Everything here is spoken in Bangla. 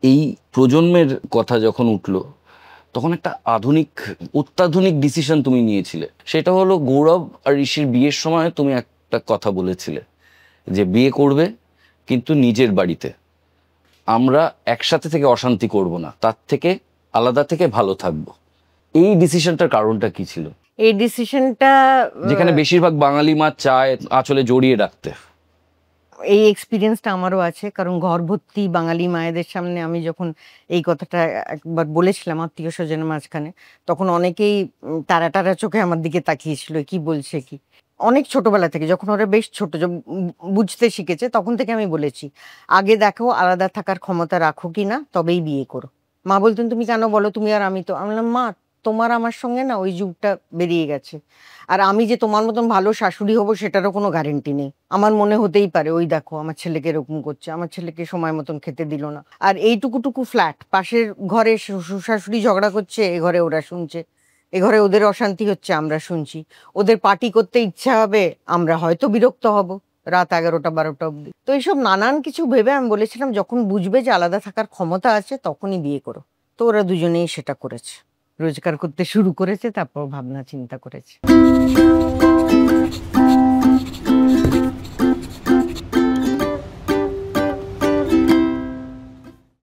এই প্রজন্মের কথা যখন উঠলো তখন একটা অত্যাধুনিক ডিসিশন তুমি নিয়েছিলে, সেটা হলো গৌরব আর ঋষির বিয়ের সময় তুমি একটা কথা বলেছিলে যে বিয়ে করবে কিন্তু নিজের বাড়িতে, আমরা একসাথে থেকে অশান্তি করব না, তার থেকে আলাদা থেকে ভালো থাকবো। এই ডিসিশনটার কারণটা কি ছিল? এই ডিসিশনটা যেখানে বেশিরভাগ বাঙালি মা চায় আঁচলে জড়িয়ে রাখতে। এই এক্সপিরিয়েন্সটা আমারও আছে, কারণ ঘরভর্তি বাঙালি মায়েদের সামনে আমি যখন এই কথাটা একবার বলেছিলাম আত্মীয় স্বজনের মাঝখানে, তখন অনেকেই তারা তারা চোখে আমার দিকে তাকিয়েছিল, কি বলছে কি। অনেক ছোটবেলা থেকে, যখন ওরা বেশ ছোট বুঝতে শিখেছে, তখন থেকে আমি বলেছি আগে দেখো আলাদা থাকার ক্ষমতা রাখো কি না, তবেই বিয়ে করো। মা বলতেন তুমি কেন বলো, তুমি আর আমি তো। আমি বললাম মা, তোমার আমার সঙ্গে না ওই যুগটা বেরিয়ে গেছে, আর আমি যে তোমার মতন ভালো শাশুড়ি হব সেটারও কোনো গ্যারেন্টি নেই। আমার মনে হতেই পারে ওই দেখো আমার ছেলেকে এরকম করছে, আমার ছেলেকে সময় মতন খেতে দিল না। আর এইটুকুটুকু ফ্ল্যাট, পাশের ঘরে শ্বশুর শাশুড়ি ঝগড়া করছে, এ ঘরে ওরা শুনছে, এ ঘরে ওদের অশান্তি হচ্ছে আমরা শুনছি, ওদের পার্টি করতে ইচ্ছা হবে, আমরা হয়তো বিরক্ত হব রাত 11টা 12টা অব্দি। তো এইসব নানান কিছু ভেবে আমি বলেছিলাম যখন বুঝবে যে আলাদা থাকার ক্ষমতা আছে তখনই বিয়ে করো। তো ওরা দুজনেই সেটা করেছে, রোজগার করতে শুরু করেছে, তারপর ভাবনা চিন্তা করেছে।